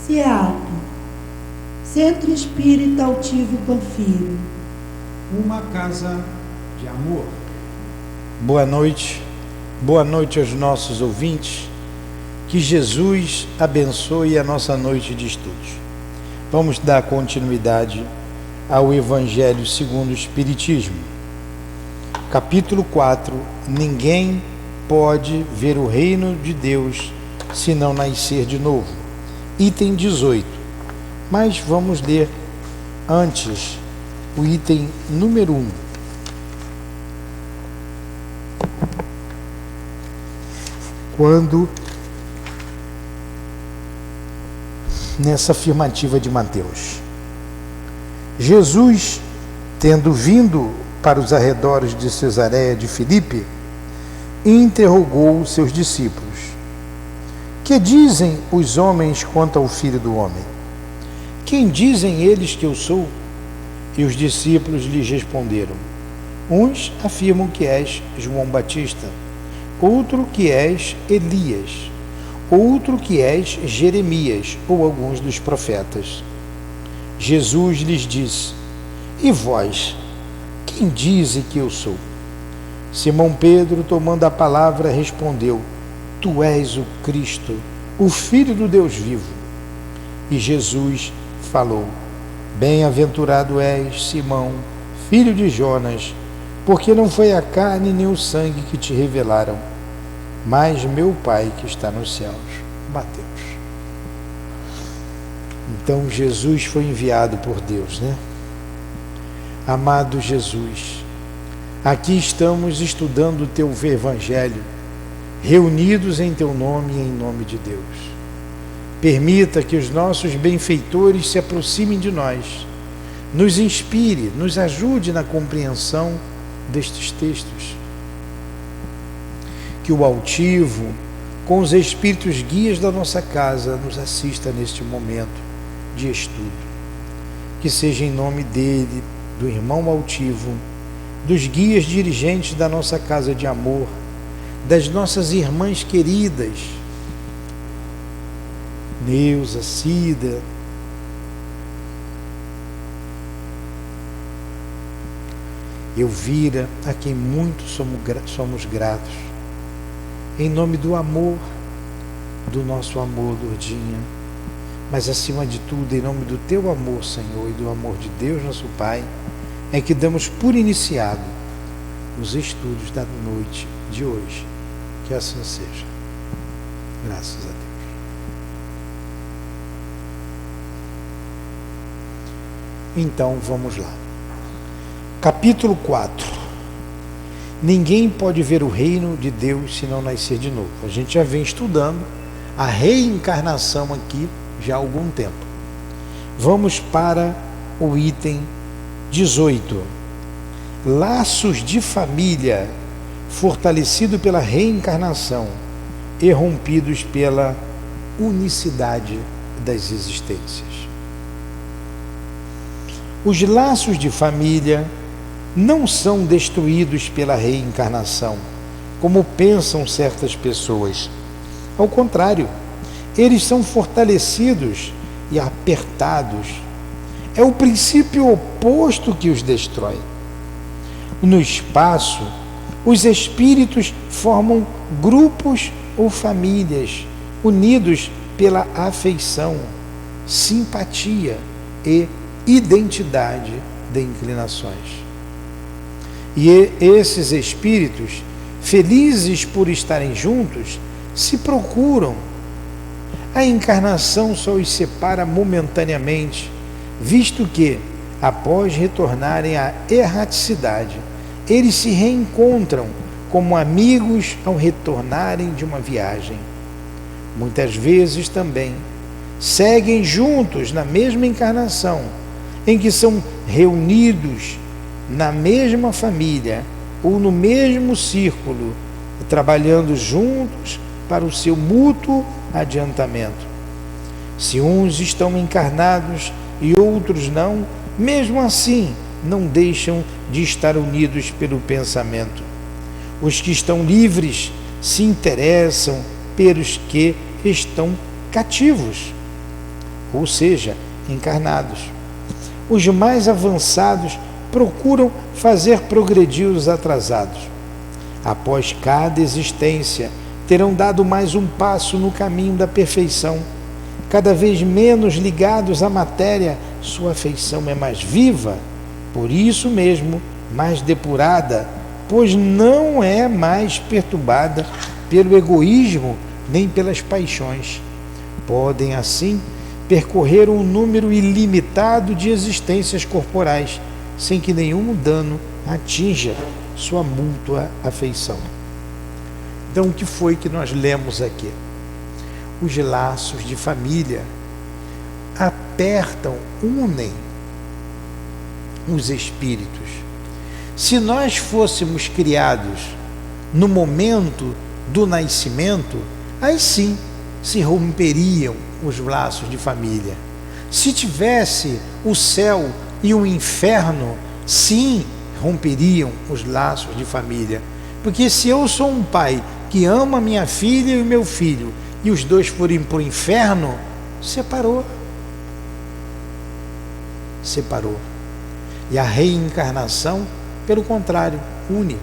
SEAP, Centro Espírita Altivo Panfiro. Uma casa de amor. Boa noite aos nossos ouvintes. Que Jesus abençoe a nossa noite de estudos. Vamos dar continuidade ao Evangelho segundo o Espiritismo. Capítulo 4. Ninguém pode ver o reino de Deus se não nascer de novo. Item 18. Mas vamos ler antes o item número 1. Quando, nessa afirmativa de Mateus, Jesus, tendo vindo para os arredores de Cesareia de Filipe, interrogou seus discípulos: que dizem os homens quanto ao Filho do Homem? Quem dizem eles que eu sou? E os discípulos lhes responderam: uns afirmam que és João Batista, outro que és Elias, outro que és Jeremias ou alguns dos profetas. Jesus lhes disse: e vós, quem dize que eu sou? Simão Pedro, tomando a palavra, respondeu: tu és o Cristo, o Filho do Deus vivo. E Jesus falou: bem-aventurado és, Simão, filho de Jonas, porque não foi a carne nem o sangue que te revelaram, mas meu Pai que está nos céus. Mateus. Então Jesus foi enviado por Deus, né? Amado Jesus, aqui estamos estudando o teu Evangelho, reunidos em teu nome e em nome de Deus. Permita que os nossos benfeitores se aproximem de nós, nos inspire, nos ajude na compreensão destes textos. Que o altivo, com os espíritos guias da nossa casa, nos assista neste momento de estudo. Que seja em nome dele, do irmão altivo, dos guias dirigentes da nossa casa de amor, das nossas irmãs queridas, Neuza, Cida, Elvira, a quem muito somos gratos, em nome do amor, do nosso amor, Lourdinha, mas acima de tudo, em nome do teu amor, Senhor, e do amor de Deus, nosso Pai, é que damos por iniciado os estudos da noite de hoje. Que assim seja. Graças a Deus. Então, vamos lá. Capítulo 4. Ninguém pode ver o reino de Deus se não nascer de novo. A gente já vem estudando a reencarnação aqui já há algum tempo. Vamos para o item 18. Laços de família, fortalecido pela reencarnação e rompidos pela unicidade das existências. Os laços de família não são destruídos pela reencarnação, como pensam certas pessoas. Ao contrário, eles são fortalecidos e apertados. É o princípio oposto que os destrói. No espaço, os espíritos formam grupos ou famílias, unidos pela afeição, simpatia e identidade de inclinações. E esses espíritos, felizes por estarem juntos, se procuram. A encarnação só os separa momentaneamente, visto que, após retornarem à erraticidade, eles se reencontram como amigos ao retornarem de uma viagem. Muitas vezes também seguem juntos na mesma encarnação, em que são reunidos na mesma família ou no mesmo círculo, trabalhando juntos para o seu mútuo adiantamento. Se uns estão encarnados e outros não, mesmo assim não deixam de estar unidos pelo pensamento. Os que estão livres se interessam pelos que estão cativos. ou seja, encarnados. Os mais avançados procuram fazer progredir os atrasados. Após cada existência, terão dado mais um passo no caminho da perfeição. Cada vez menos ligados à matéria, sua afeição é mais viva, por isso mesmo, mais depurada, pois não é mais perturbada pelo egoísmo nem pelas paixões. Podem, assim, percorrer um número ilimitado de existências corporais, sem que nenhum dano atinja sua mútua afeição. Então, o que foi que nós lemos aqui? Os laços de família apertam, unem os espíritos. Se nós fôssemos criados no momento do nascimento, aí sim se romperiam os laços de família. Se tivesse o céu e o inferno, sim, romperiam os laços de família. Porque se eu sou um pai que ama minha filha e o meu filho, e os dois forem para o inferno, separou. Separou. E a reencarnação, pelo contrário, une.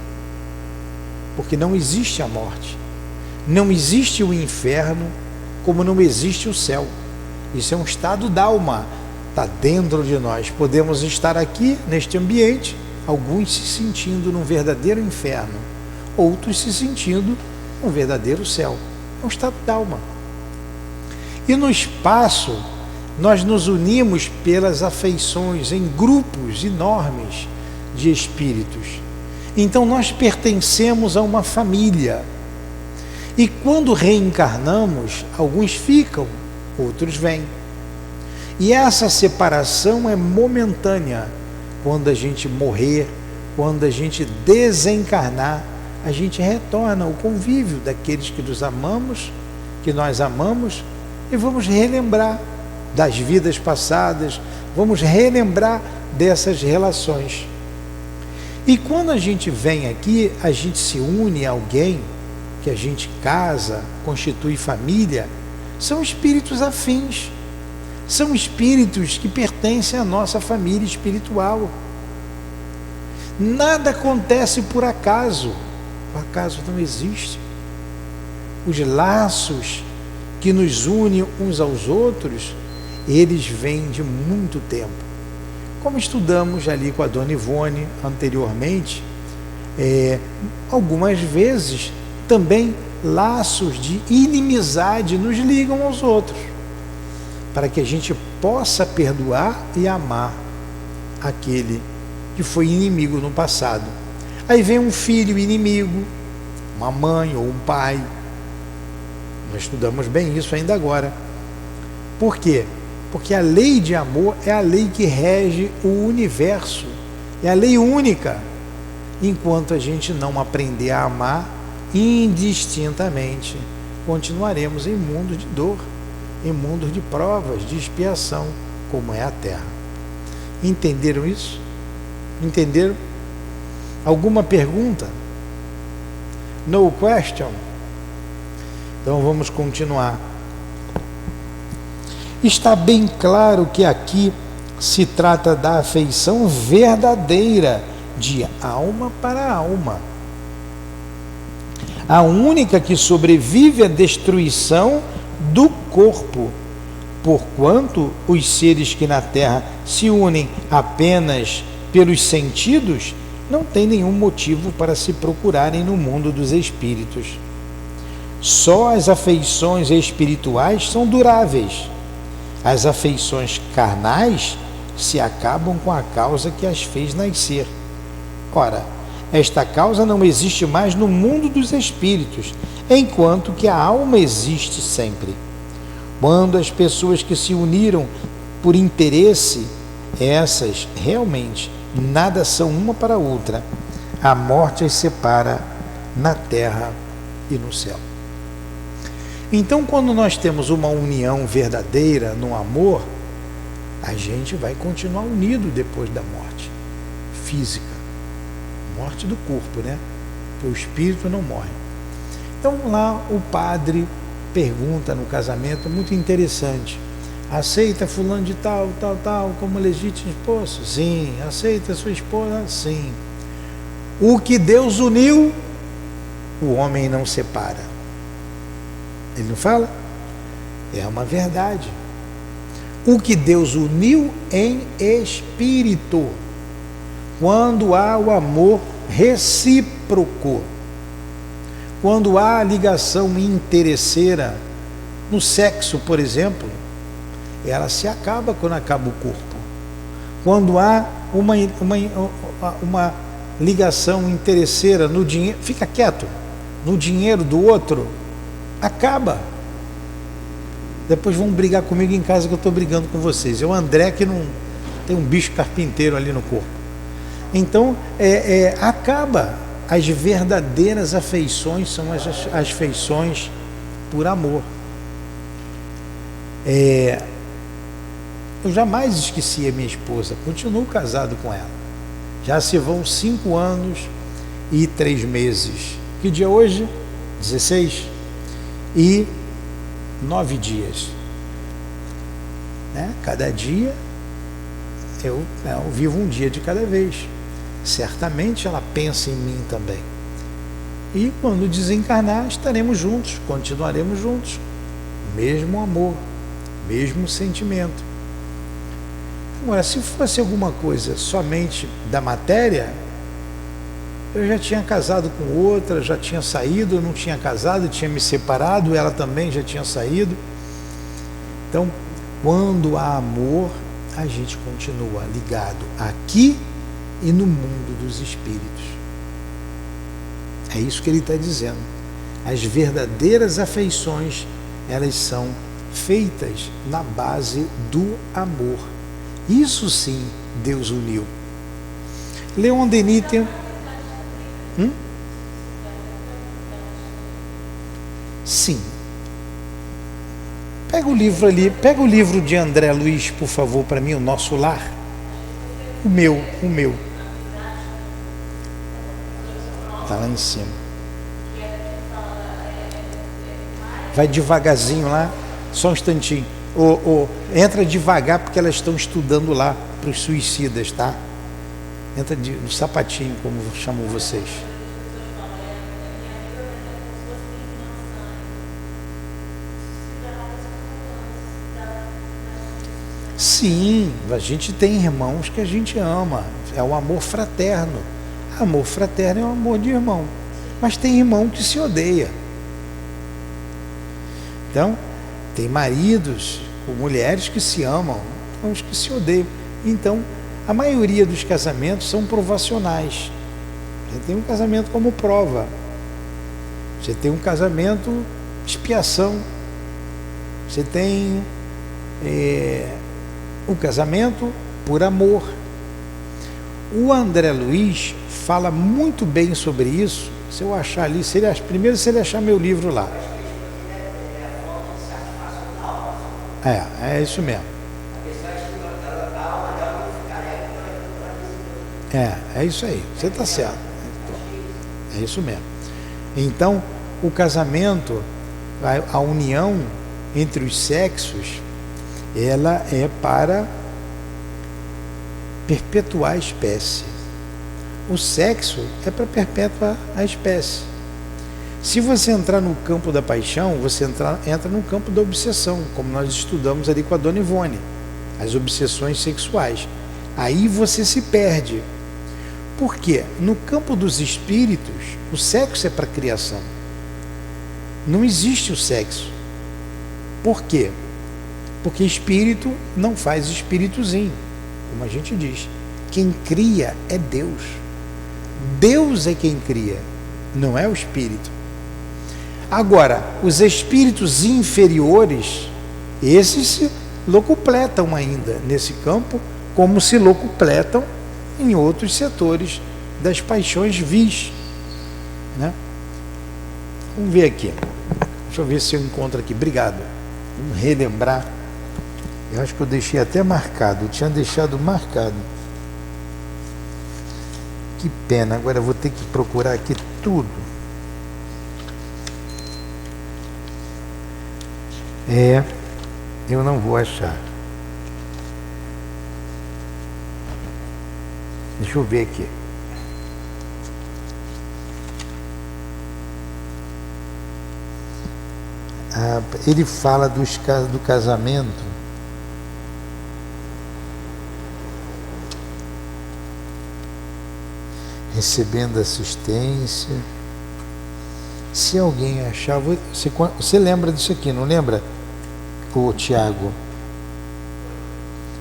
Porque não existe a morte. Não existe o inferno, como não existe o céu. Isso é um estado d'alma, está dentro de nós. Podemos estar aqui, neste ambiente, alguns se sentindo num verdadeiro inferno, outros se sentindo num verdadeiro céu. É um estado d'alma. E no espaço, nós nos unimos pelas afeições em grupos enormes de espíritos. Então nós pertencemos a uma família. E quando reencarnamos, alguns ficam, outros vêm. E essa separação é momentânea. Quando a gente morrer, quando a gente desencarnar, a gente retorna ao convívio daqueles que nos amamos, que nós amamos, e vamos relembrar das vidas passadas, vamos relembrar dessas relações. E quando a gente vem aqui, a gente se une a alguém, que a gente casa, constitui família, são espíritos afins, são espíritos que pertencem à nossa família espiritual. Nada acontece por acaso, o acaso não existe. Os laços que nos unem uns aos outros, eles vêm de muito tempo. Como estudamos ali com a Dona Ivone anteriormente, algumas vezes também laços de inimizade nos ligam aos outros, para que a gente possa perdoar e amar aquele que foi inimigo no passado. Aí vem um filho inimigo, uma mãe ou um pai. Nós estudamos bem isso ainda agora. Por quê? Porque a lei de amor é a lei que rege o universo, é a lei única. Enquanto a gente não aprender a amar indistintamente, continuaremos em mundos de dor, em mundos de provas, de expiação, como é a Terra. Entenderam isso? Entenderam? Alguma pergunta? No question? Então vamos continuar. Está bem claro que aqui se trata da afeição verdadeira, de alma para alma. A única que sobrevive à destruição do corpo, porquanto os seres que na Terra se unem apenas pelos sentidos, não têm nenhum motivo para se procurarem no mundo dos espíritos. Só as afeições espirituais são duráveis. As afeições carnais se acabam com a causa que as fez nascer. Ora, esta causa não existe mais no mundo dos espíritos, enquanto que a alma existe sempre. Quando as pessoas que se uniram por interesse, essas realmente nada são uma para a outra. A morte as separa na terra e no céu. Então, quando nós temos uma união verdadeira no amor, a gente vai continuar unido depois da morte física, morte do corpo, né? Porque o espírito não morre. Então, lá o padre pergunta no casamento, muito interessante, Aceita fulano de tal, tal, tal, como legítimo esposo? Sim. Aceita sua esposa? Sim. O que Deus uniu, o homem não separa. Ele não fala? É uma verdade. O que Deus uniu em espírito, quando há o amor recíproco, quando há a ligação interesseira, no sexo, por exemplo, ela se acaba quando acaba o corpo. Quando há uma ligação interesseira no dinheiro, fica quieto, no dinheiro do outro, acaba. Depois vão brigar comigo em casa que eu estou brigando com vocês. É o André que não tem um bicho carpinteiro ali no corpo. Então, acaba. As verdadeiras afeições são as afeições por amor. Eu jamais esqueci a minha esposa, continuo casado com ela. Já se vão 5 anos e 3 meses. Que dia é hoje? 16? E 9 dias. Cada dia eu vivo um dia de cada vez. Certamente ela pensa em mim também. E quando desencarnar, estaremos juntos, continuaremos juntos. Mesmo amor, mesmo sentimento. Agora, se fosse alguma coisa somente da matéria, eu já tinha casado com outra, já tinha saído, eu não tinha casado, tinha me separado, ela também já tinha saído. Então, quando há amor, a gente continua ligado aqui e no mundo dos espíritos. É isso que ele está dizendo. As verdadeiras afeições, elas são feitas na base do amor. Isso sim, Deus uniu. Leon Denis tem... Sim. Pega o livro ali, pega o livro de André Luiz, por favor, para mim, O Nosso Lar. O meu. Está lá em cima. Vai devagarzinho lá, só um instantinho. Entra devagar, porque elas estão estudando lá para os suicidas, tá? Entra no sapatinho, como chamam vocês. Sim, a gente tem irmãos que a gente ama. É o amor fraterno. Amor fraterno é o amor de irmão. Mas tem irmão que se odeia. Então, tem maridos ou mulheres que se amam, uns que se odeiam. Então, a maioria dos casamentos são provacionais. Você tem um casamento como prova. Você tem um casamento expiação. Você tem um casamento por amor. O André Luiz fala muito bem sobre isso. Se eu achar ali, primeiro se ele achar meu livro lá. É isso mesmo. É isso aí, você está certo. É isso mesmo. Então, o casamento, a união entre os sexos, ela é para perpetuar a espécie. O sexo é para perpetuar a espécie. Se você entrar no campo da paixão, você entra no campo da obsessão, como nós estudamos ali com a Dona Ivone, as obsessões sexuais. Aí você se perde. Por quê? No campo dos espíritos, o sexo é para criação. Não existe o sexo. Por quê? Porque espírito não faz espíritozinho, como a gente diz. Quem cria é Deus. Deus é quem cria, não é o espírito. Agora, os espíritos inferiores, esses se locupletam ainda nesse campo, como se locupletam em outros setores das paixões vis, né? Vamos ver aqui. Deixa eu ver se eu encontro aqui. Obrigado. Vamos relembrar. Eu acho que eu deixei até marcado. Eu tinha deixado marcado. Que pena. Agora eu vou ter que procurar aqui tudo. eu não vou achar. Deixa eu ver aqui. Ele fala do casamento. Recebendo assistência. Se alguém achar... Você lembra disso aqui, não lembra, ô Tiago?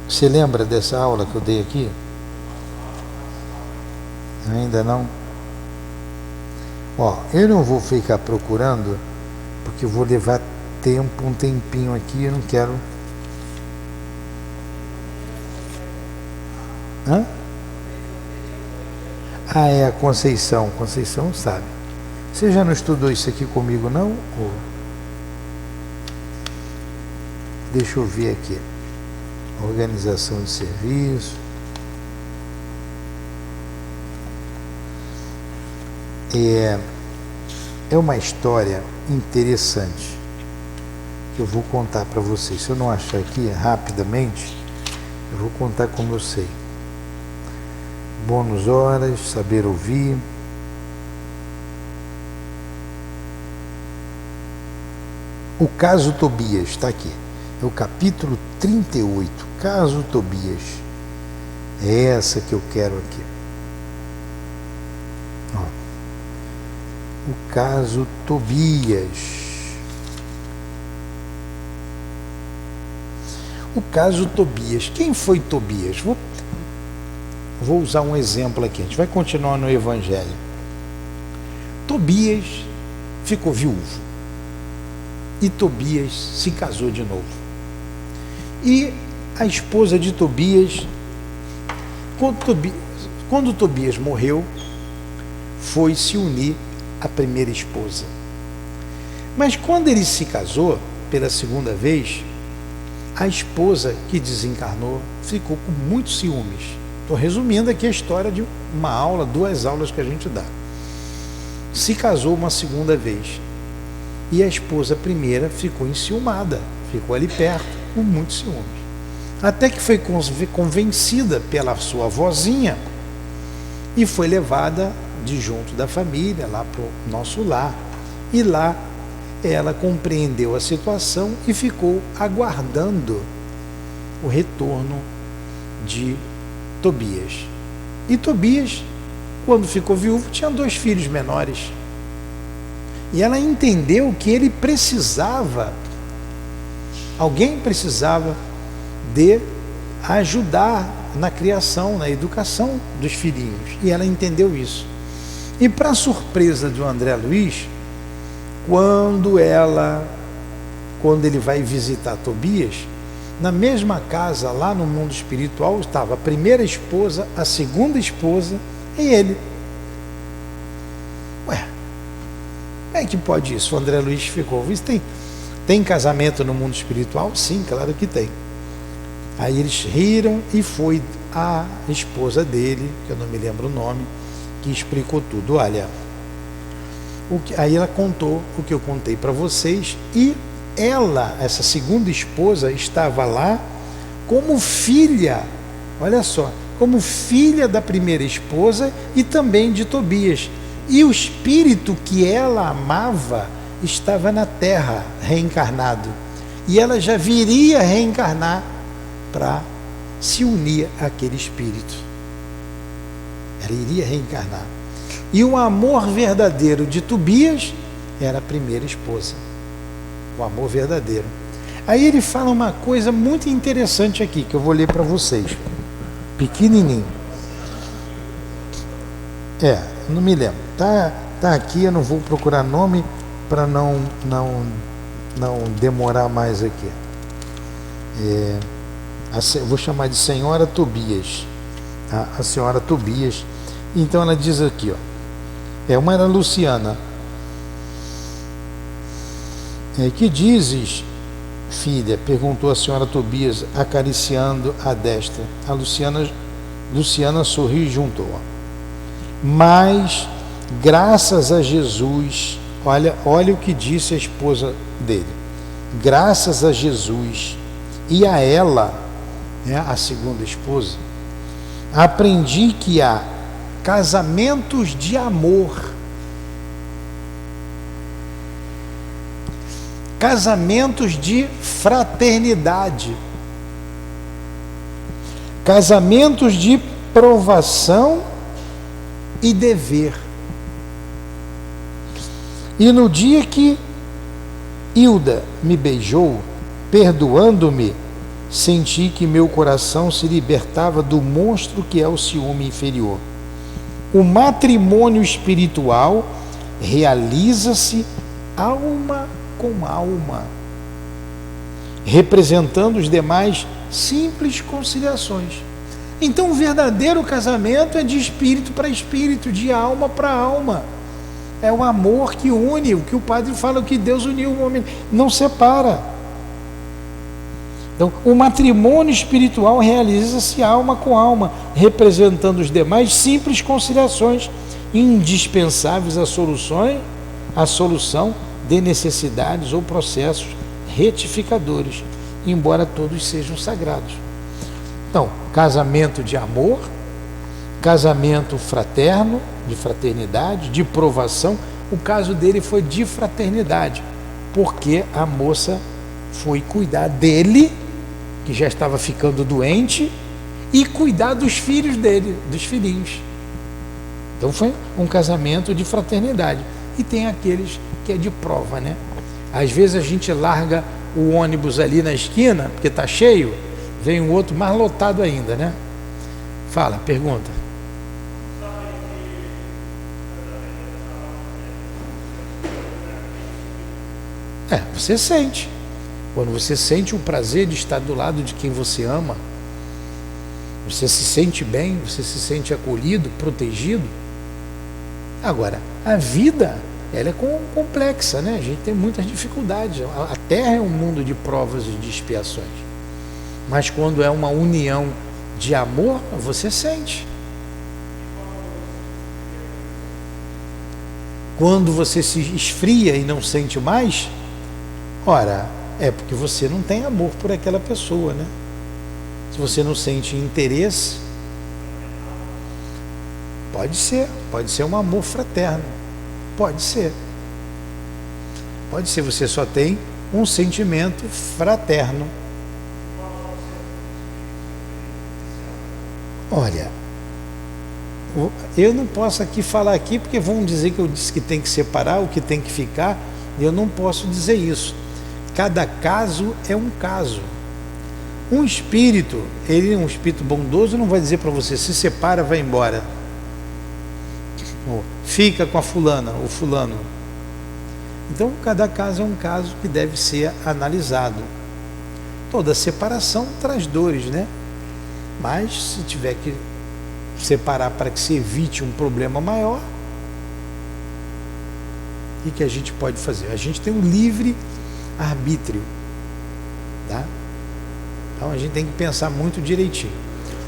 Você lembra dessa aula que eu dei aqui? Ainda não? Ó, eu não vou ficar procurando, porque eu vou levar um tempinho aqui, eu não quero... Hã? Ah, é a Conceição. Conceição sabe. Você já não estudou isso aqui comigo, não? Ou... Deixa eu ver aqui. Organização de serviço. É uma história interessante que eu vou contar para vocês. Se eu não achar aqui rapidamente, eu vou contar como eu sei. Bônus horas, saber ouvir. O caso Tobias, está aqui. É o capítulo 38, caso Tobias. É essa que eu quero aqui. Ó. O caso Tobias. O caso Tobias. Quem foi Tobias? Vou usar um exemplo aqui. A gente vai continuar no Evangelho. Tobias ficou viúvo. E Tobias se casou de novo. E a esposa de Tobias, quando Tobias morreu, foi se unir à primeira esposa. Mas quando ele se casou pela segunda vez, a esposa que desencarnou ficou com muitos ciúmes. Estou resumindo aqui a história de uma aula, 2 aulas que a gente dá. Se casou uma segunda vez. E a esposa primeira ficou enciumada, ficou ali perto, com muitos ciúmes. Até que foi convencida pela sua vozinha e foi levada de junto da família, lá para o nosso lar. E lá ela compreendeu a situação e ficou aguardando o retorno de Tobias. E Tobias, quando ficou viúvo, tinha 2 filhos menores. E ela entendeu que ele precisava, alguém precisava de ajudar na criação, na educação dos filhinhos. E ela entendeu isso. E para surpresa do André Luiz, quando ele vai visitar Tobias, na mesma casa, lá no mundo espiritual, estava a primeira esposa, a segunda esposa e ele. Ué, como é que pode isso? O André Luiz ficou. Tem casamento no mundo espiritual? Sim, claro que tem. Aí eles riram e foi a esposa dele, que eu não me lembro o nome, que explicou tudo. Olha, aí ela contou o que eu contei para vocês e ela, essa segunda esposa, estava lá como filha, olha só, como filha da primeira esposa e também de Tobias. E o espírito que ela amava estava na terra, reencarnado. E ela já viria reencarnar para se unir àquele espírito. Ela iria reencarnar. E o amor verdadeiro de Tobias era a primeira esposa. O amor verdadeiro. Aí ele fala uma coisa muito interessante aqui, que eu vou ler para vocês. Pequenininho. Não me lembro. Tá aqui, eu não vou procurar nome para não demorar mais aqui. Vou chamar de Senhora Tobias. Tá? A Senhora Tobias. Então ela diz aqui, ó. Uma era Luciana. Que dizes, filha? Perguntou a senhora Tobias, acariciando a destra. A Luciana sorriu junto. Mas, graças a Jesus, olha o que disse a esposa dele. Graças a Jesus, e a ela, né, a segunda esposa, aprendi que há casamentos de amor, casamentos de fraternidade, casamentos de provação e dever. E no dia que Hilda me beijou, perdoando-me, senti que meu coração se libertava do monstro que é o ciúme inferior. O matrimônio espiritual realiza-se alma com alma, representando os demais simples conciliações. Então, o verdadeiro casamento é de espírito para espírito, de alma para alma. É o amor que une, o que o padre fala, o que Deus uniu o homem, não separa. Então, o matrimônio espiritual realiza-se alma com alma, representando os demais simples conciliações, indispensáveis à solução de necessidades ou processos retificadores, embora todos sejam sagrados. Então, casamento de amor, casamento fraterno, de fraternidade, de provação. O caso dele foi de fraternidade, porque a moça foi cuidar dele, que já estava ficando doente, e cuidar dos filhos dele, dos filhinhos. Então foi um casamento de fraternidade. E tem aqueles que é de prova, né? Às vezes a gente larga o ônibus ali na esquina, porque está cheio, vem um outro mais lotado ainda, né? Fala, pergunta. Você sente. Quando você sente o prazer de estar do lado de quem você ama, você se sente bem, você se sente acolhido, protegido. Agora, a vida, ela é complexa, né? A gente tem muitas dificuldades. A Terra é um mundo de provas e de expiações. Mas quando é uma união de amor, você sente. Quando você se esfria e não sente mais, ora, é porque você não tem amor por aquela pessoa, né? Se você não sente interesse, pode ser um amor fraterno, pode ser, você só tem um sentimento fraterno. Olha, eu não posso aqui falar aqui, porque vão dizer que eu disse que tem que separar, o que tem que ficar, eu não posso dizer isso. Cada caso é um caso. Um espírito, ele é um espírito bondoso, não vai dizer para você, se separa, vai embora. Ou, fica com a fulana, ou fulano. Então, cada caso é um caso que deve ser analisado. Toda separação traz dores, né? Mas, se tiver que separar para que se evite um problema maior, o que a gente pode fazer? A gente tem um livre arbítrio, tá? Então a gente tem que pensar muito direitinho.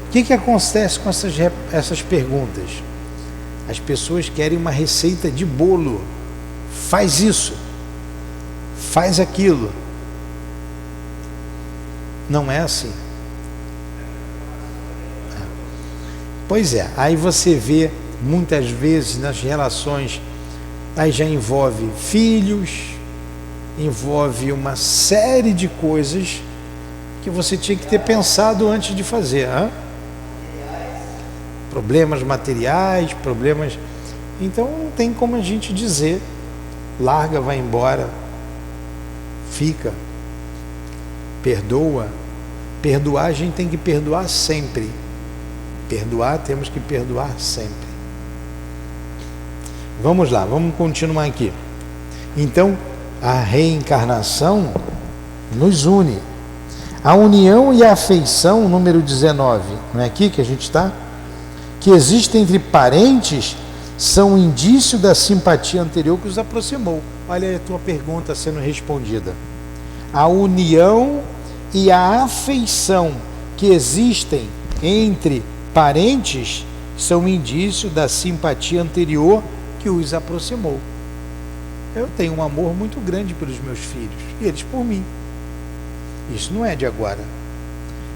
O que acontece com essas perguntas? As pessoas querem uma receita de bolo. Faz isso, faz aquilo. Não é assim. Pois é, aí você vê muitas vezes nas relações, aí já envolve filhos, envolve uma série de coisas que você tinha que ter pensado antes de fazer. Problemas materiais, problemas... Então não tem como a gente dizer, larga, vai embora, fica, perdoa. Perdoar, a gente tem que perdoar sempre. Perdoar, temos que perdoar sempre. Vamos lá, vamos continuar aqui. Então, a reencarnação nos une. A união e a afeição, número 19, não é aqui que a gente está? Que existe entre parentes, são indício da simpatia anterior que os aproximou. Olha aí a tua pergunta sendo respondida. A união e a afeição que existem entre parentes são indício da simpatia anterior que os aproximou. Eu tenho um amor muito grande pelos meus filhos e eles por mim. Isso não é de agora.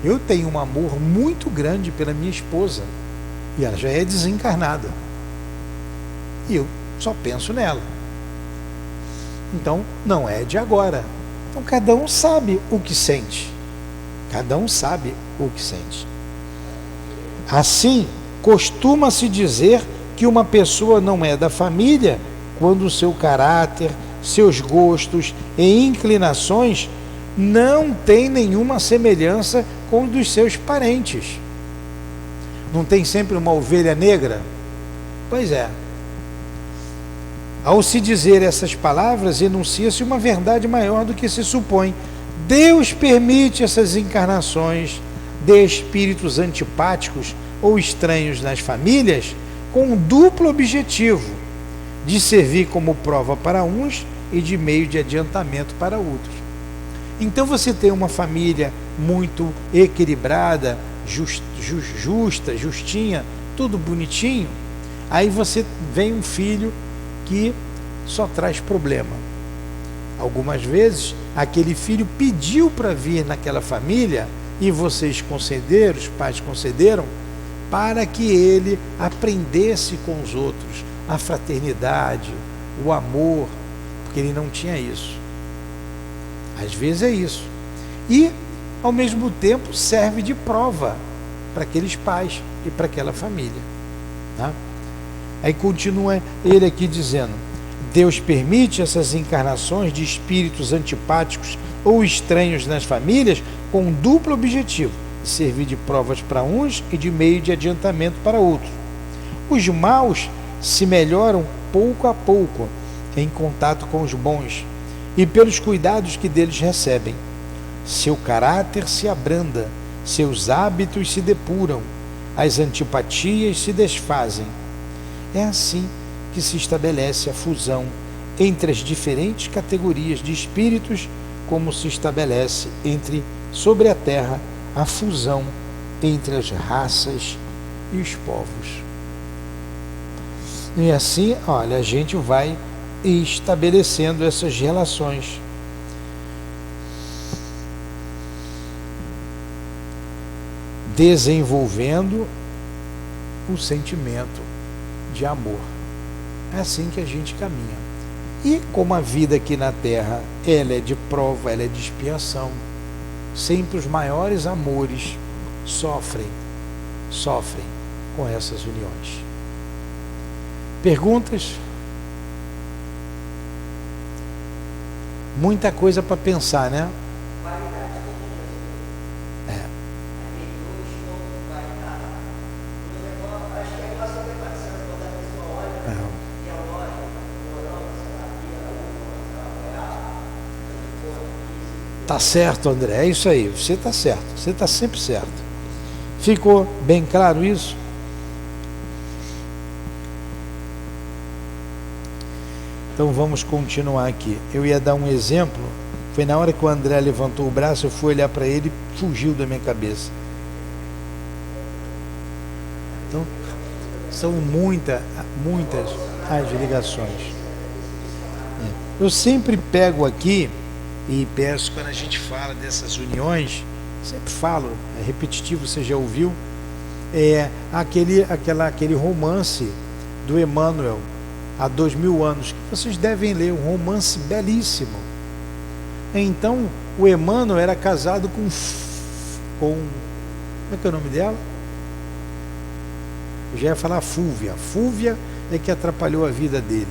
Eu tenho um amor muito grande pela minha esposa, e ela já é desencarnada, e eu só penso nela. Então não é de agora. Então cada um sabe o que sente. Cada um sabe o que sente. Assim, costuma-se dizer que uma pessoa não é da família quando o seu caráter, seus gostos e inclinações não têm nenhuma semelhança com os dos seus parentes. Não tem sempre uma ovelha negra? Pois é. Ao se dizer essas palavras, enuncia-se uma verdade maior do que se supõe. Deus permite essas encarnações de espíritos antipáticos ou estranhos nas famílias com um duplo objetivo, de servir como prova para uns e de meio de adiantamento para outros. Então você tem uma família muito equilibrada, justa, justinha, tudo bonitinho, aí você vem um filho que só traz problema. Algumas vezes aquele filho pediu para vir naquela família e vocês concederam, os pais concederam, para que ele aprendesse com os outros a fraternidade, o amor, porque ele não tinha isso. Às vezes é isso. E, ao mesmo tempo, serve de prova para aqueles pais e para aquela família. Tá? Aí continua ele aqui dizendo: Deus permite essas encarnações de espíritos antipáticos ou estranhos nas famílias com um duplo objetivo, de servir de provas para uns e de meio de adiantamento para outros. Os maus se melhoram pouco a pouco em contato com os bons e pelos cuidados que deles recebem. Seu caráter se abranda, seus hábitos se depuram, as antipatias se desfazem. É assim que se estabelece a fusão entre as diferentes categorias de espíritos, como se estabelece sobre a terra a fusão entre as raças e os povos. E assim, olha, a gente vai estabelecendo essas relações. Desenvolvendo o sentimento de amor. É assim que a gente caminha. E como a vida aqui na Terra, ela é de prova, ela é de expiação, sempre os maiores amores sofrem com essas uniões. Perguntas? Muita coisa para pensar, né? Tá certo, André, é isso aí, você está certo, você está sempre certo. Ficou bem claro isso? Então vamos continuar aqui. Eu ia dar um exemplo, foi na hora que o André levantou o braço, eu fui olhar para ele e fugiu da minha cabeça. Então, são muitas as ligações. Eu sempre pego aqui e peço, quando a gente fala dessas uniões, sempre falo, é repetitivo, você já ouviu, aquele romance do Emmanuel, há 2000 anos, que vocês devem ler, um romance belíssimo. Então, o Emmanuel era casado com como é que é o nome dela? Eu já ia falar Fúvia. Fúvia é que atrapalhou a vida dele.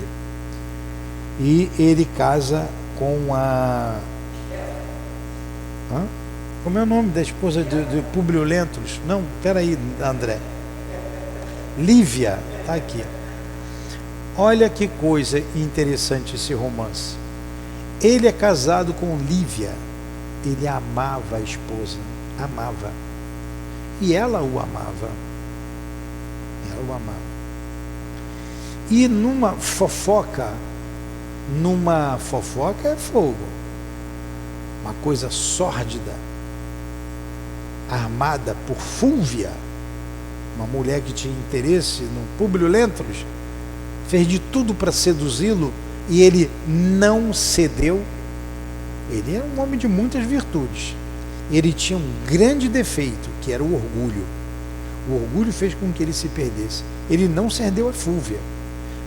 E ele casa com a... Como é o nome da esposa de Públio Lentulus? Não, peraí, André. Lívia, está aqui. Olha que coisa interessante esse romance. Ele é casado com Lívia. Ele amava a esposa, amava. E ela o amava. Ela o amava. E numa fofoca é fogo. Uma coisa sórdida, armada por Fúvia, uma mulher que tinha interesse no Públio Lentulus, fez de tudo para seduzi-lo e ele não cedeu. Ele era um homem de muitas virtudes, ele tinha um grande defeito, que era o orgulho. O orgulho fez com que ele se perdesse. Ele não se rendeu a Fúvia,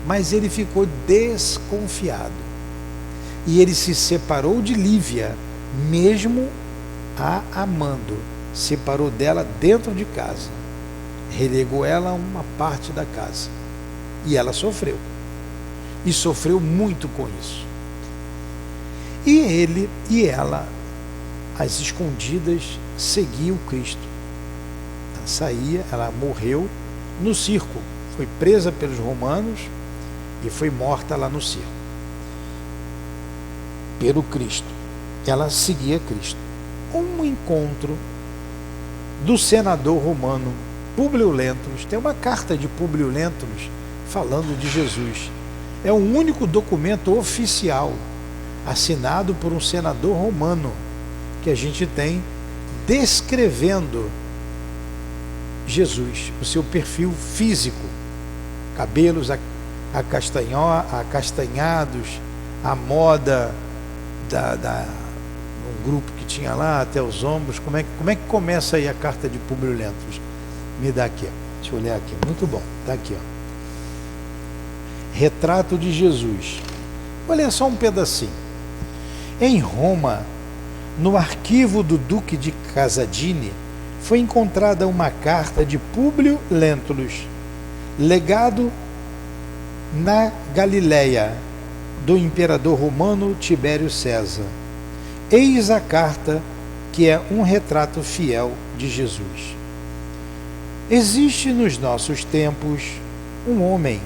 mas ele ficou desconfiado. E ele se separou de Lívia, mesmo a amando. Separou dela dentro de casa. Relegou ela a uma parte da casa. E ela sofreu. E sofreu muito com isso. E ele e ela, às escondidas, seguiam Cristo. Ela saía, ela morreu no circo. Foi presa pelos romanos e foi morta lá no circo. Pelo Cristo. Ela seguia Cristo. Um encontro do senador romano Públio Lentulus. Tem uma carta de Públio Lentulus falando de Jesus. É o único documento oficial assinado por um senador romano que a gente tem descrevendo Jesus, o seu perfil físico, cabelos acastanhados, a moda um grupo que tinha lá até os ombros. Como é que começa aí a carta de Públio Lentulus? Me dá aqui, ó. Deixa eu olhar aqui, muito bom, está aqui, ó. Retrato de Jesus. Vou ler só um pedacinho. Em Roma, no arquivo do Duque de Casadine, foi encontrada uma carta de Públio Lentulus, legado na Galileia, do imperador romano Tibério César. Eis a carta, que é um retrato fiel de Jesus. Existe nos nossos tempos um homem,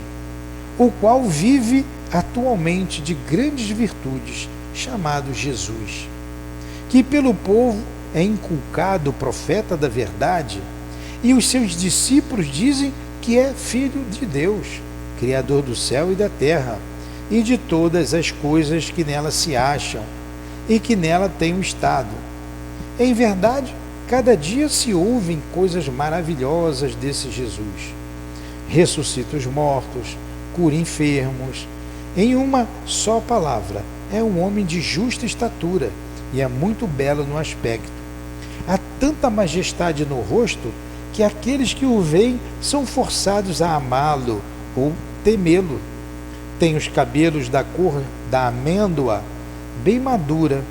o qual vive atualmente de grandes virtudes, chamado Jesus, que pelo povo é inculcado profeta da verdade, e os seus discípulos dizem que é filho de Deus, Criador do céu e da terra, e de todas as coisas que nela se acham, e que nela tem um estado. Em verdade, cada dia se ouvem coisas maravilhosas desse Jesus. Ressuscita os mortos, cura enfermos. Em uma só palavra, é um homem de justa estatura e é muito belo no aspecto. Há tanta majestade no rosto que aqueles que o veem são forçados a amá-lo ou temê-lo. Tem os cabelos da cor da amêndoa, bem madura,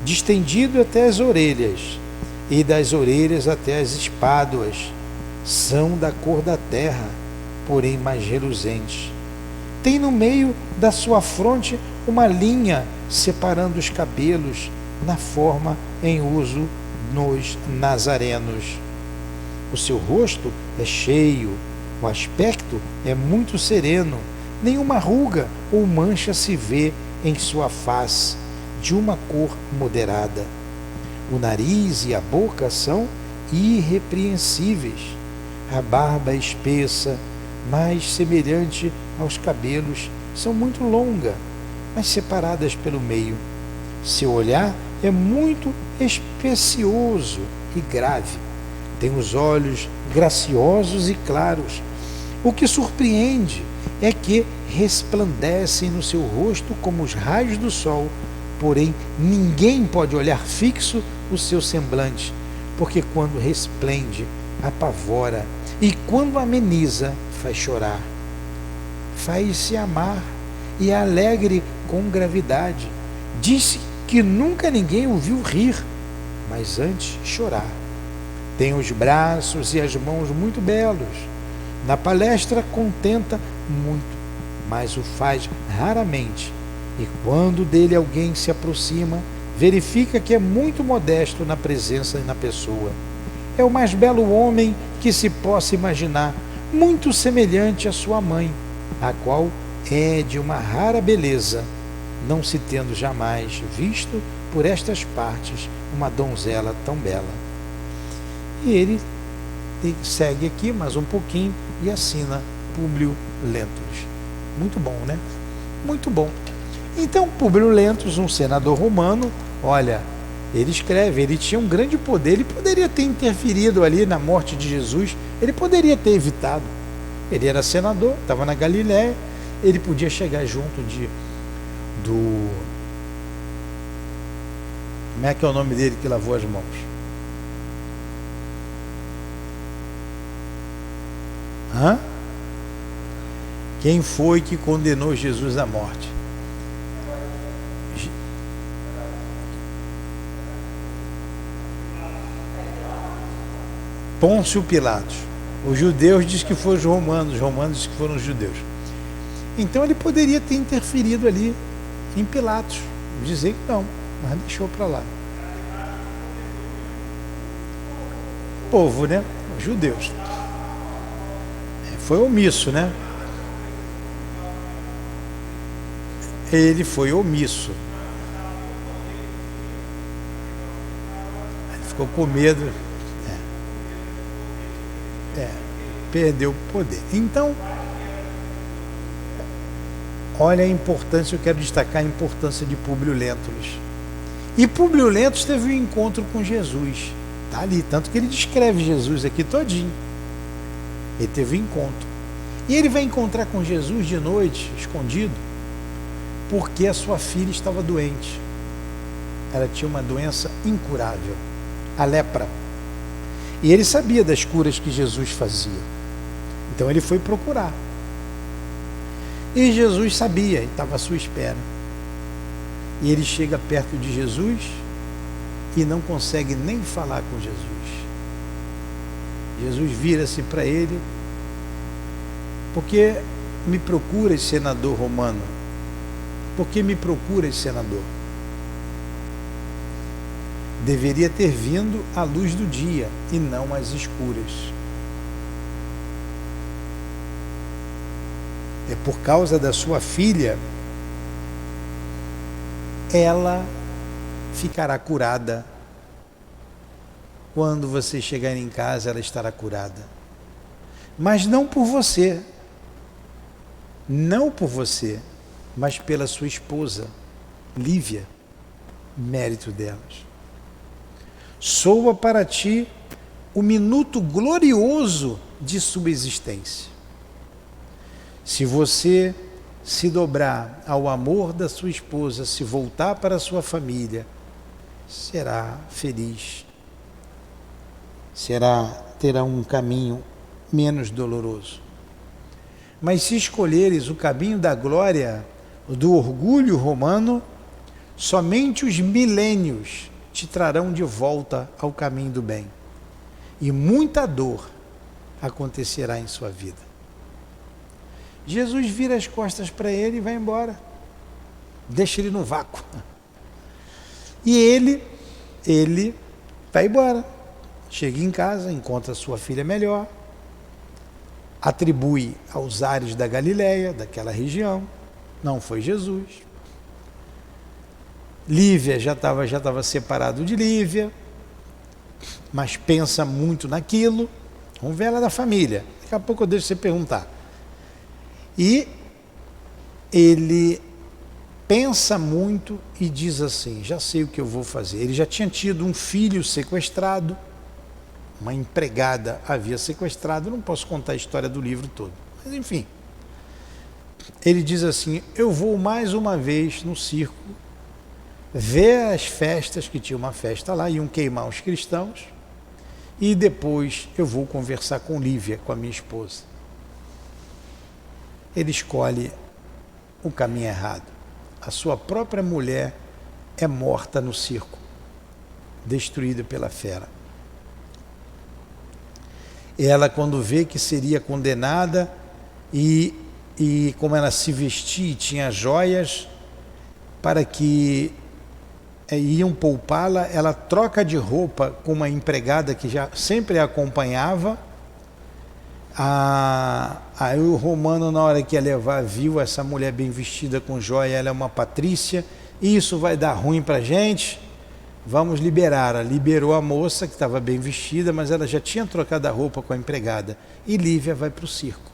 distendido até as orelhas, e das orelhas até as espáduas. São da cor da terra, porém mais reluzentes. Tem no meio da sua fronte uma linha separando os cabelos, na forma em uso nos nazarenos. O seu rosto é cheio, o aspecto é muito sereno, nenhuma ruga ou mancha se vê em sua face, de uma cor moderada. O nariz e a boca são irrepreensíveis. A barba espessa, mais semelhante aos cabelos, são muito longa, mas separadas pelo meio. Seu olhar é muito especioso e grave. Tem os olhos graciosos e claros. O que surpreende é que resplandecem no seu rosto como os raios do sol, porém ninguém pode olhar fixo o seu semblante, porque quando resplende, apavora, e quando ameniza, faz chorar. Faz-se amar e é alegre com gravidade. Disse que nunca ninguém o viu rir, mas antes chorar. Tem os braços e as mãos muito belos. Na palestra contenta muito, mas o faz raramente. E quando dele alguém se aproxima, verifica que é muito modesto na presença e na pessoa. É o mais belo homem que se possa imaginar, muito semelhante à sua mãe, a qual é de uma rara beleza, não se tendo jamais visto por estas partes uma donzela tão bela. E ele segue aqui mais um pouquinho e assina Públio Lentulus. Muito bom, né? Muito bom. Então, Públio Lentulus, um senador romano, olha, ele escreve, ele tinha um grande poder, ele poderia ter interferido ali na morte de Jesus, ele poderia ter evitado. Ele era senador, estava na Galiléia, ele podia chegar junto Como é que é o nome dele que lavou as mãos? Hã? Quem foi que condenou Jesus à morte? Pôncio Pilatos. Os judeus dizem que foram os romanos dizem que foram os judeus. Então ele poderia ter interferido ali em Pilatos, dizer que não, mas deixou para lá. Povo, né? Os judeus. Foi omisso, né? Ele foi omisso. Ele ficou com medo. Perdeu o poder. Então, olha a importância, eu quero destacar a importância de Públio Lentulus. E Públio Lentulus teve um encontro com Jesus. Está ali, tanto que ele descreve Jesus aqui todinho. Ele teve um encontro. E ele vai encontrar com Jesus de noite, escondido, porque a sua filha estava doente. Ela tinha uma doença incurável, a lepra. E ele sabia das curas que Jesus fazia. Então ele foi procurar. E Jesus sabia, e estava à sua espera. E ele chega perto de Jesus e não consegue nem falar com Jesus. Jesus vira-se para ele: por que me procuras, senador romano? Por que me procuras, senador? Deveria ter vindo à luz do dia e não às escuras. É por causa da sua filha, ela ficará curada. Quando você chegar em casa, ela estará curada. Mas não por você. Não por você, mas pela sua esposa, Lívia, mérito delas. Soa para ti o minuto glorioso de subsistência. Se você se dobrar ao amor da sua esposa, se voltar para a sua família, será feliz. Terá um caminho menos doloroso. Mas se escolheres o caminho da glória, do orgulho romano, somente os milênios te trarão de volta ao caminho do bem. E muita dor acontecerá em sua vida. Jesus vira as costas para ele e vai embora. Deixa ele no vácuo. E ele vai embora. Chega em casa, encontra sua filha melhor, atribui aos ares da Galileia, daquela região. Não foi Jesus. Lívia já estava separado de Lívia, mas pensa muito naquilo. Vamos ver ela da família. Daqui a pouco eu deixo você perguntar. E ele pensa muito e diz assim: já sei o que eu vou fazer. Ele já tinha tido um filho sequestrado, uma empregada havia sequestrado. Não posso contar a história do livro todo, mas enfim. Ele diz assim: eu vou mais uma vez no circo ver as festas, que tinha uma festa lá, iam queimar os cristãos, e depois eu vou conversar com Lívia, com a minha esposa. Ele escolhe o caminho errado. A sua própria mulher é morta no circo, destruída pela fera. Ela, quando vê que seria condenada, e como ela se vestia e tinha joias, para que iam poupá-la, ela troca de roupa com uma empregada que já sempre a acompanhava. Aí o romano, na hora que ia levar, viu essa mulher bem vestida com joia, ela é uma patrícia, isso vai dar ruim para a gente, vamos liberar. Liberou a moça que estava bem vestida, mas ela já tinha trocado a roupa com a empregada, e Lívia vai para o circo.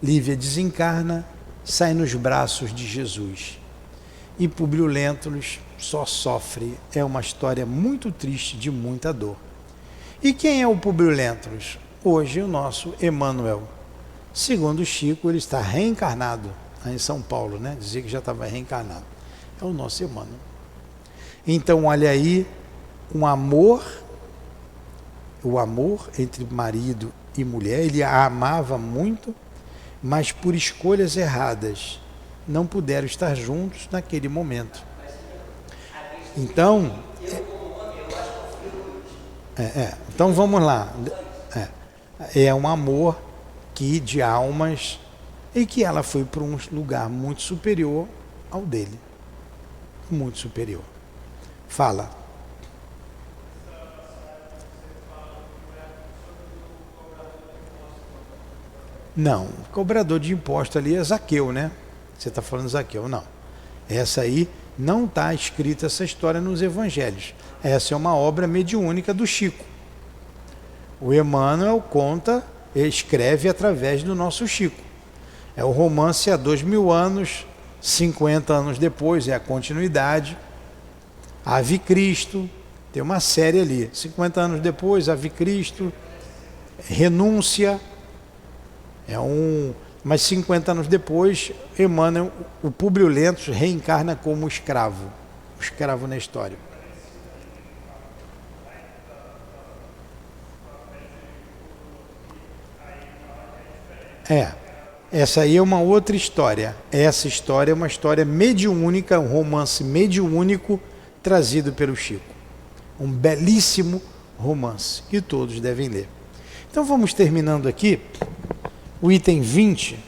Lívia desencarna, sai nos braços de Jesus, e Públio Lentulus só sofre. É uma história muito triste, de muita dor. E quem é o Públio Lentulus? Hoje o nosso Emmanuel. Segundo Chico, ele está reencarnado em São Paulo, né? Dizia que já estava reencarnado. É o nosso Emmanuel. Então, olha aí, o amor entre marido e mulher, ele a amava muito, mas por escolhas erradas não puderam estar juntos naquele momento. Então, então vamos lá. É um amor de almas, e que ela foi para um lugar muito superior ao dele. Muito superior. Fala. Não, o cobrador de imposto ali é Zaqueu, né? Você está falando Zaqueu, não. Essa aí não está escrita essa história nos evangelhos. Essa é uma obra mediúnica do Chico. O Emmanuel escreve através do nosso Chico. É o romance há 2000 anos, 50 anos depois, é a continuidade. Ave Cristo, tem uma série ali. 50 anos depois, Ave Cristo, Renúncia. Mas 50 anos depois, Emmanuel, o Públio Lentulus, reencarna como escravo. O escravo na história. Essa aí é uma outra história. Essa história é uma história mediúnica, um romance mediúnico trazido pelo Chico. Um belíssimo romance, que todos devem ler. Então vamos terminando aqui o item 20,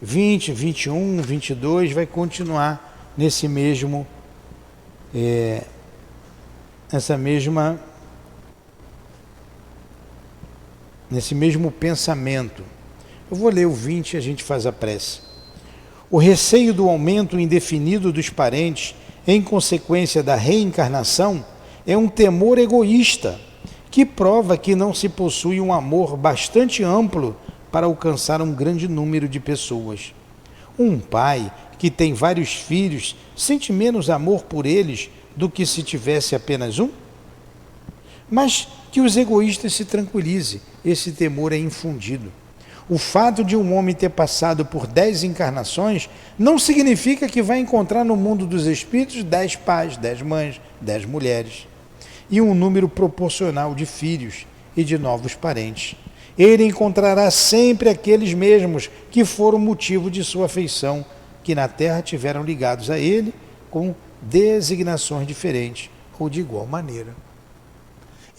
21, 22, vai continuar nesse mesmo pensamento. Eu vou ler o 20 e a gente faz a prece. O receio do aumento indefinido dos parentes em consequência da reencarnação é um temor egoísta que prova que não se possui um amor bastante amplo para alcançar um grande número de pessoas. Um pai que tem vários filhos sente menos amor por eles do que se tivesse apenas um? Mas que os egoístas se tranquilizem, esse temor é infundido. O fato de um homem ter passado por 10 encarnações não significa que vai encontrar no mundo dos espíritos 10 pais, 10 mães, 10 mulheres e um número proporcional de filhos e de novos parentes. Ele encontrará sempre aqueles mesmos que foram motivo de sua afeição, que na Terra tiveram ligados a ele com designações diferentes ou de igual maneira.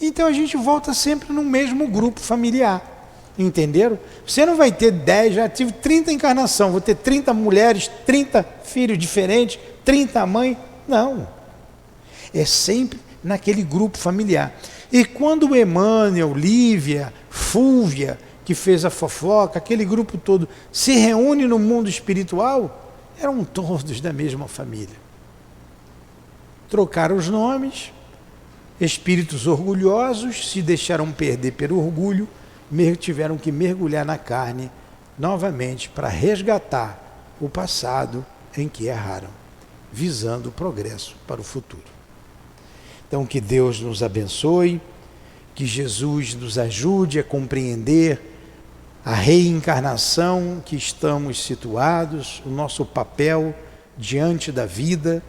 Então a gente volta sempre no mesmo grupo familiar. Entenderam? Você não vai ter 10, já tive 30 encarnações, vou ter 30 mulheres, 30 filhos diferentes, 30 mães. Não. É sempre naquele grupo familiar. E quando o Emmanuel, Lívia, Fúvia, que fez a fofoca, aquele grupo todo, se reúne no mundo espiritual, eram todos da mesma família. Trocaram os nomes, espíritos orgulhosos se deixaram perder pelo orgulho, tiveram que mergulhar na carne novamente para resgatar o passado em que erraram, visando o progresso para o futuro. Então, que Deus nos abençoe, que Jesus nos ajude a compreender a reencarnação que estamos situados, o nosso papel diante da vida,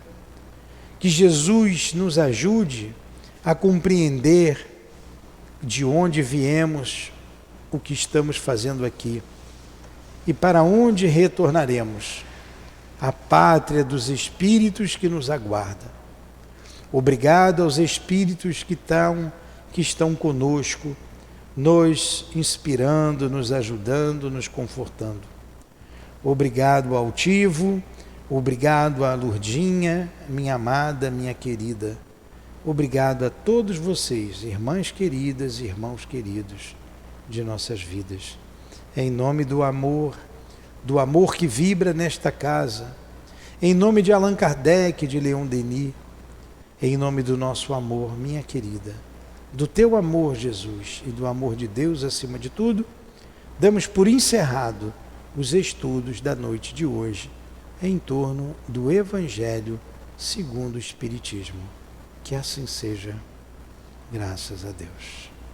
que Jesus nos ajude a compreender de onde viemos, o que estamos fazendo aqui e para onde retornaremos, a pátria dos espíritos que nos aguarda. Obrigado aos espíritos que estão conosco, nos inspirando, nos ajudando, nos confortando. Obrigado ao Altivo, obrigado à Lurdinha, minha amada, minha querida. Obrigado a todos vocês, irmãs queridas e irmãos queridos de nossas vidas. Em nome do amor que vibra nesta casa, em nome de Allan Kardec, de Leon Denis, em nome do nosso amor, minha querida, do teu amor, Jesus, e do amor de Deus acima de tudo, damos por encerrado os estudos da noite de hoje em torno do Evangelho segundo o Espiritismo. Que assim seja, graças a Deus.